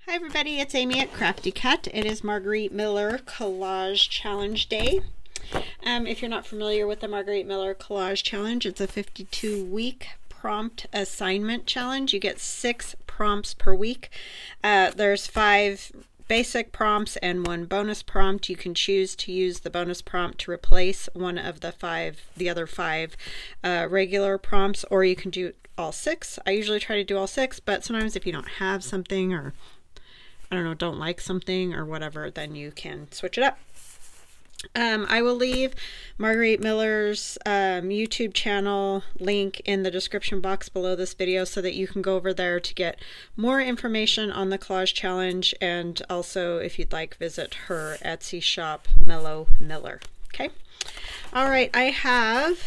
Hi everybody, it's Amy at Crafty Cut. It is Margarete Miller Collage Challenge Day. If you're not familiar with the Margarete Miller Collage Challenge, it's a 52-week prompt assignment challenge. You get 6 prompts per week. There's 5 basic prompts and 1 bonus prompt. You can choose to use the bonus prompt to replace one of the other 5 regular prompts, or you can do all 6. I usually try to do all 6, but sometimes if you don't have something, or I don't know, don't like something or whatever, then you can switch it up. I will leave Margarete Miller's YouTube channel link in the description box below this video so that you can go over there to get more information on the collage challenge, and also, if you'd like, visit her Etsy shop, Mellow Miller. Okay. All right, I have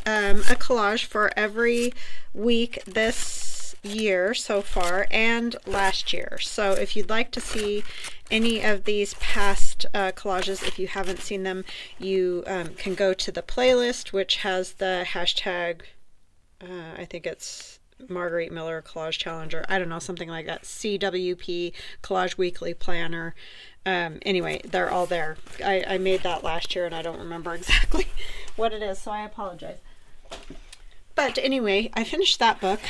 a collage for every week this year so far and last year. So if you'd like to see any of these past collages, if you haven't seen them, you can go to the playlist, which has the hashtag, I think it's Margarete Miller Collage Challenge, or I don't know, something like that, CWP Collage Weekly Planner. Anyway, they're all there. I made that last year and I don't remember exactly what it is, so I apologize. But anyway, I finished that book.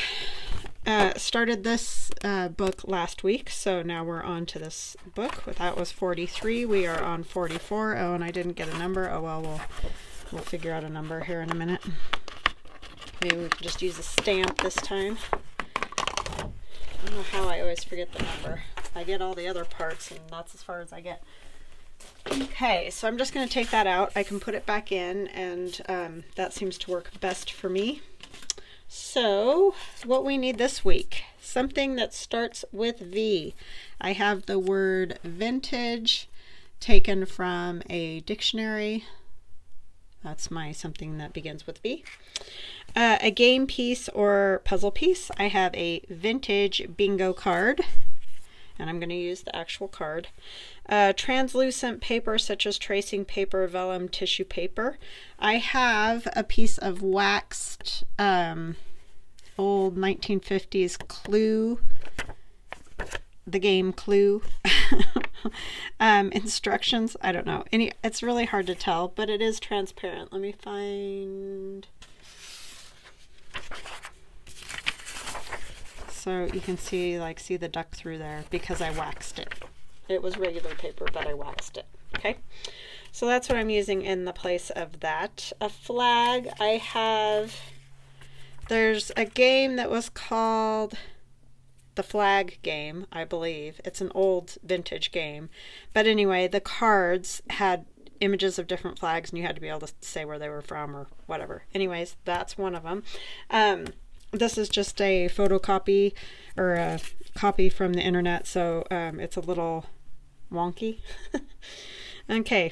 Started this book last week, so now we're on to this book. That was 43. We are on 44. Oh, and I didn't get a number. Oh well, we'll figure out a number here in a minute. Maybe we can just use a stamp this time. I don't know how I always forget the number. I get all the other parts, and that's as far as I get. Okay, so I'm just going to take that out. I can put it back in, and that seems to work best for me. So what we need this week, something that starts with V. I have the word vintage taken from a dictionary. That's my something that begins with V. A game piece or puzzle piece. I have a vintage bingo card, and I'm going to use the actual card. Translucent paper such as tracing paper, vellum, tissue paper. I have a piece of waxed old 1950s Clue, the game Clue. Instructions, I don't know. It's really hard to tell, but it is transparent. Let me find... So you can see the duck through there because I waxed it. It was regular paper, but I waxed it. Okay, so that's what I'm using in the place of that. A flag, there's a game that was called the Flag Game, I believe. It's an old vintage game. But anyway, the cards had images of different flags and you had to be able to say where they were from or whatever. Anyways, that's one of them. This is just a photocopy or a copy from the internet, so it's a little wonky. Okay,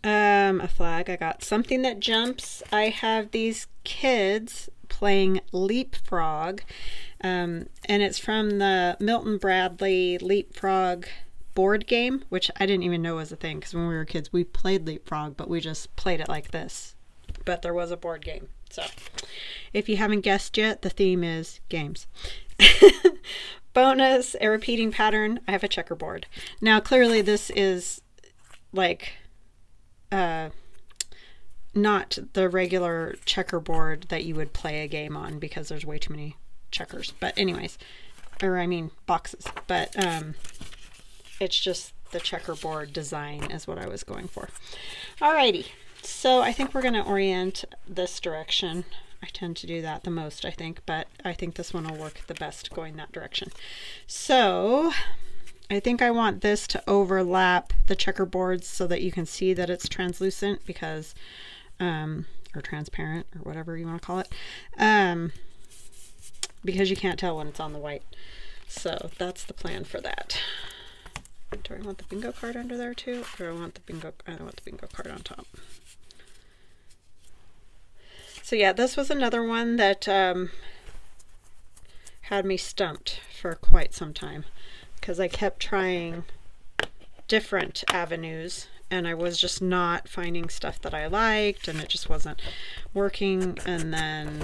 a flag. I got something that jumps. I have these kids playing Leapfrog, and it's from the Milton Bradley Leapfrog board game, which I didn't even know was a thing, because when we were kids we played Leapfrog, but we just played it like this. But there was a board game. So if you haven't guessed yet, the theme is games. Bonus, a repeating pattern. I have a checkerboard. Now clearly this is like not the regular checkerboard that you would play a game on, because there's way too many checkers. But anyways, or I mean boxes. But it's just the checkerboard design is what I was going for. Alrighty. So I think we're going to orient this direction. I tend to do that the most, I think, but I think this one will work the best going that direction. So I think I want this to overlap the checkerboards so that you can see that it's translucent, because, or transparent, or whatever you want to call it, because you can't tell when it's on the white. So that's the plan for that. Do I want the bingo card under there too? Or I want the bingo card on top. So yeah, this was another one that had me stumped for quite some time, because I kept trying different avenues and I was just not finding stuff that I liked, and it just wasn't working. And then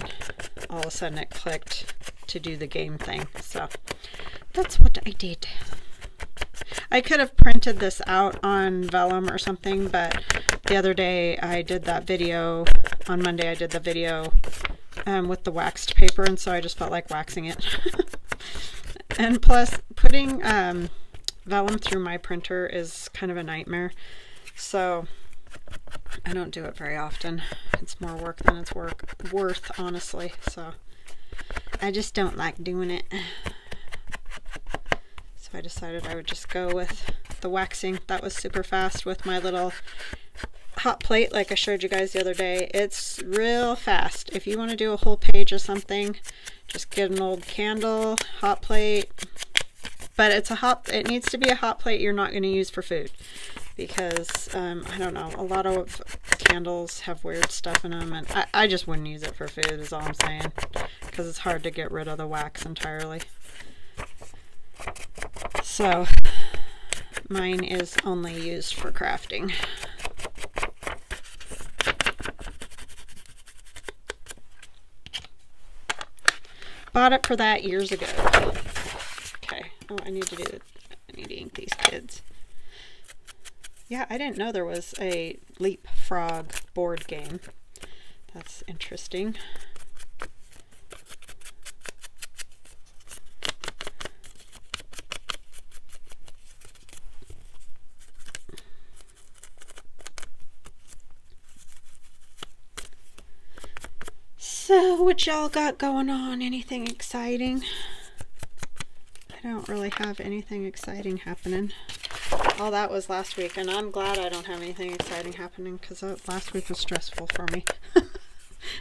all of a sudden it clicked to do the game thing. So that's what I did. I could have printed this out on vellum or something, but the other day I did that video, on Monday I did the video with the waxed paper, and so I just felt like waxing it. And plus, putting vellum through my printer is kind of a nightmare, so I don't do it very often. It's more work than it's worth, honestly, so I just don't like doing it. So I decided I would just go with the waxing. That was super fast with my little hot plate like I showed you guys the other day. It's real fast. If you want to do a whole page of something, just get an old candle, hot plate. But it needs to be a hot plate you're not going to use for food, because I don't know, a lot of candles have weird stuff in them, and I just wouldn't use it for food is all I'm saying, because it's hard to get rid of the wax entirely. So mine is only used for crafting. Bought it for that years ago. Okay. Oh, I need to ink these kids. Yeah, I didn't know there was a Leapfrog board game. That's interesting. So, what y'all got going on? Anything exciting? I don't really have anything exciting happening. All that was last week, and I'm glad I don't have anything exciting happening, because last week was stressful for me. I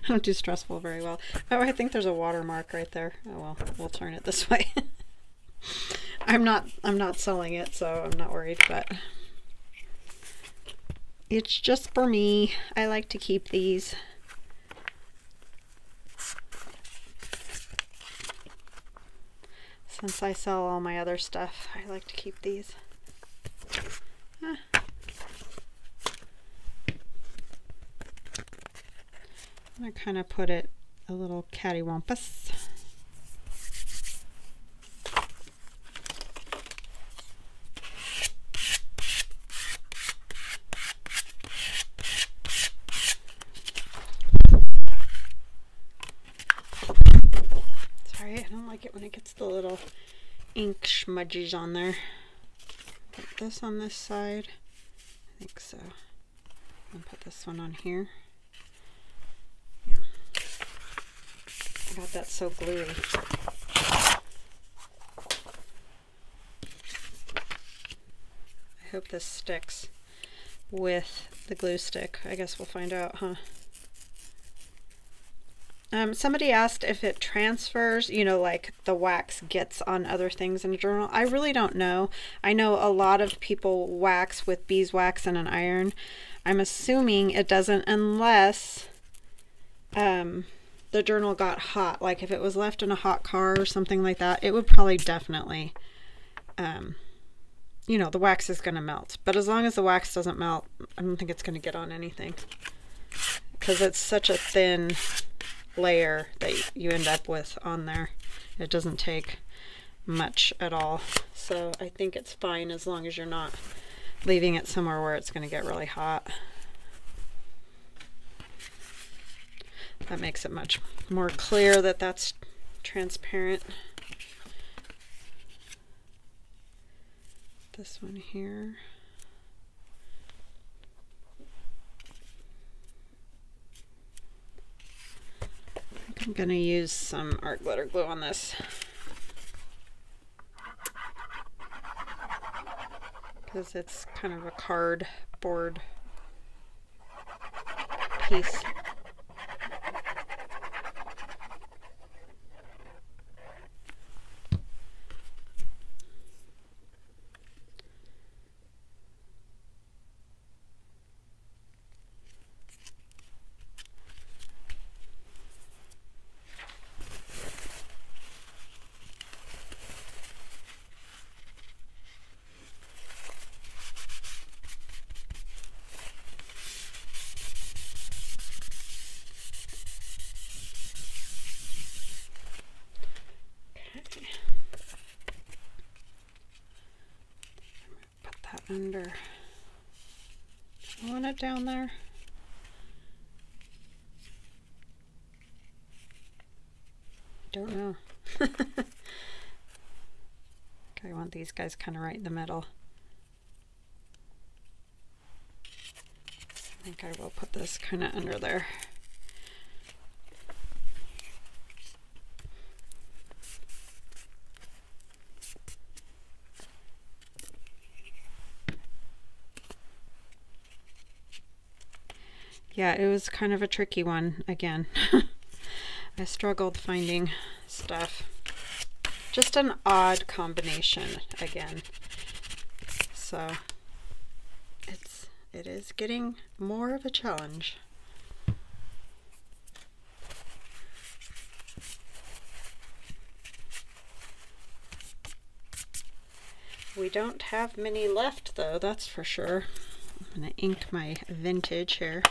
don't do stressful very well. Oh, I think there's a watermark right there. Oh well, we'll turn it this way. I'm not selling it, so I'm not worried, but it's just for me. I like to keep these. Since I sell all my other stuff, I like to keep these. I'm going to kind of put it a little cattywampus. Sorry, I don't like it when it gets the little ink smudges on there. Put this on this side. I think so. And put this one on here. Yeah. I got that so gluey. I hope this sticks with the glue stick. I guess we'll find out, huh? Somebody asked if it transfers, you know, like the wax gets on other things in a journal. I really don't know. I know a lot of people wax with beeswax and an iron. I'm assuming it doesn't, unless the journal got hot. Like if it was left in a hot car or something like that, it would probably definitely, you know, the wax is going to melt. But as long as the wax doesn't melt, I don't think it's going to get on anything, because it's such a thin layer that you end up with on there. It doesn't take much at all, so I think it's fine as long as you're not leaving it somewhere where it's going to get really hot. That makes it much more clear that that's transparent. This one here. I'm going to use some art glitter glue on this, because it's kind of a cardboard piece. under. I want it down there. Don't know. I want these guys kind of right in the middle. I think I will put this kind of under there. Yeah, it was kind of a tricky one again. I struggled finding stuff. Just an odd combination again. So it is getting more of a challenge. We don't have many left though, that's for sure. I'm gonna ink my vintage here.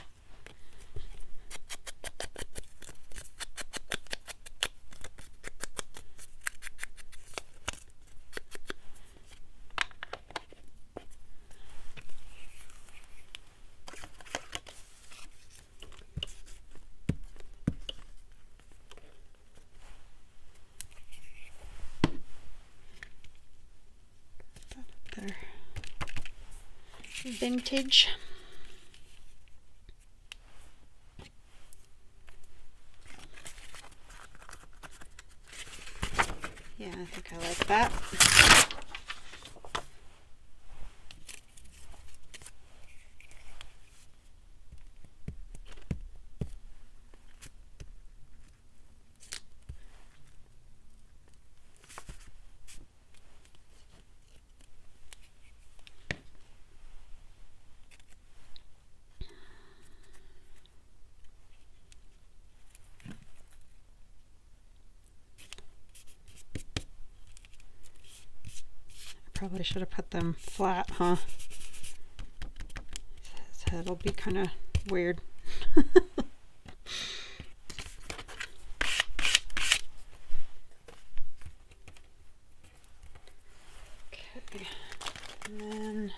Vintage. Yeah, I think I like that. Probably should have put them flat, huh? So it'll be kind of weird. Okay, and then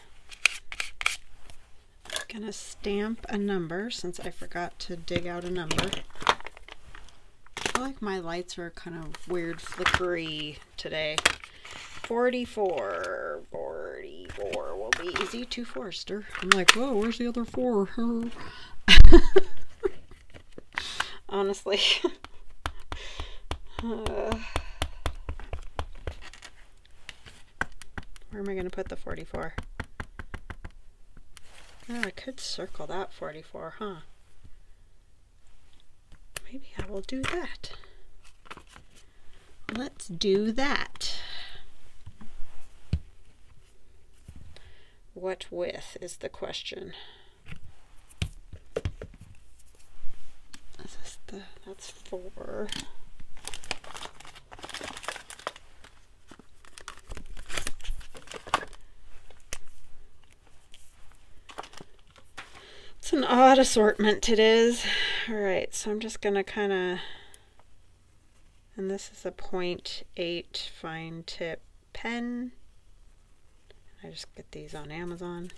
I'm gonna stamp a number since I forgot to dig out a number. I feel like my lights are kind of weird flickery today. 44 will be easy to Forster. I'm like, whoa, where's the other 4? Honestly. Where am I going to put the 44? Oh, I could circle that 44, huh? Maybe I will do that. Let's do that. What width is the question? That's 4. It's an odd assortment, it is. Alright, so I'm just gonna kind of, and this is a 0.8 fine tip pen. I just get these on Amazon.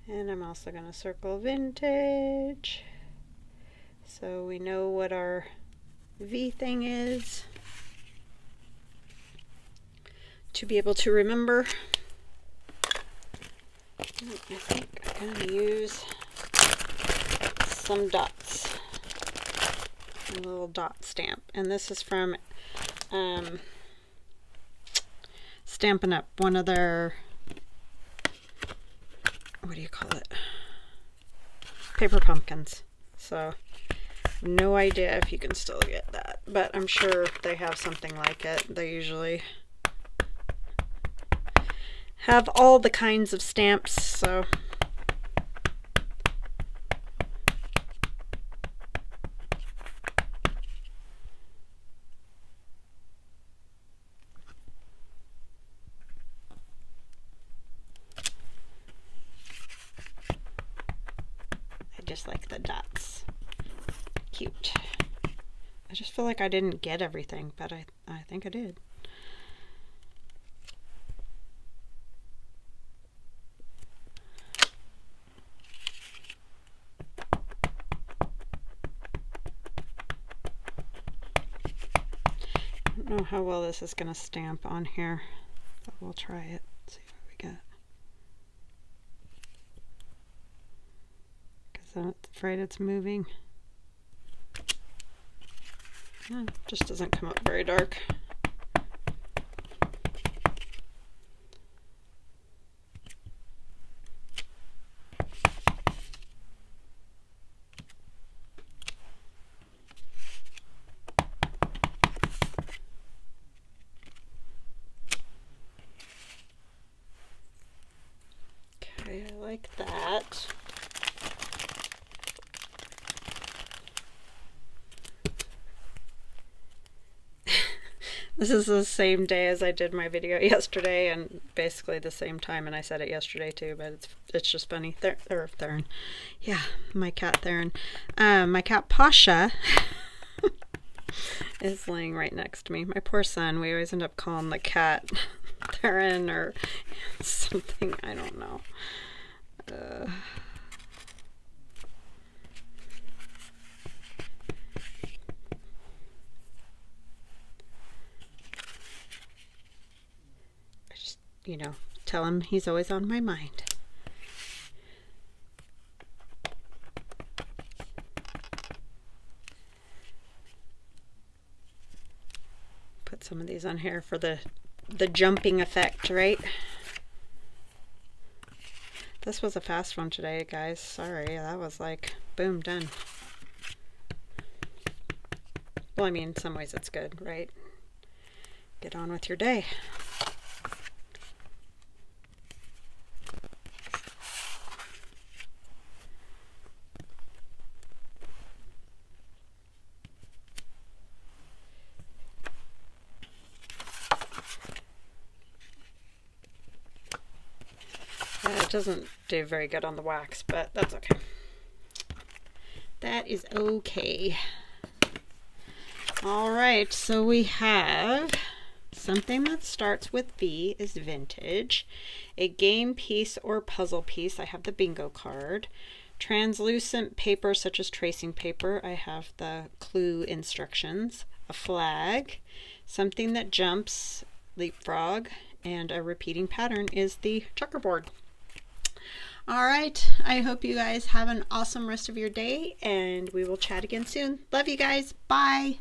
And I'm also going to circle vintage so we know what our V thing is to be able to remember. I think I'm going to use some dots, a little dot stamp, and this is from Stampin' Up, one of their, what do you call it, paper pumpkins. So no idea if you can still get that, but I'm sure they have something like it. They usually have all the kinds of stamps, so just like the dots. Cute. I just feel like I didn't get everything, but I think I did. don't know how well this is going to stamp on here, but we'll try it. See what we get. Because I'm afraid it's moving. It just doesn't come up very dark. Okay, I like that. This is the same day as I did my video yesterday, and basically the same time, and I said it yesterday too, but it's just funny. Theron. Yeah, my cat Theron. My cat Pasha is laying right next to me. My poor son, we always end up calling the cat Theron or something, I don't know. You know, tell him he's always on my mind. Put some of these on here for the jumping effect, right? This was a fast one today, guys. Sorry, that was like, boom, done. Well, I mean, in some ways it's good, right? Get on with your day. It doesn't do very good on the wax, but that's okay. That is okay. All right, so we have something that starts with V is vintage, a game piece or puzzle piece. I have the bingo card. Translucent paper such as tracing paper. I have the clue instructions. A flag, something that jumps, leapfrog, and a repeating pattern is the checkerboard. All right, I hope you guys have an awesome rest of your day, and we will chat again soon. Love you guys. Bye.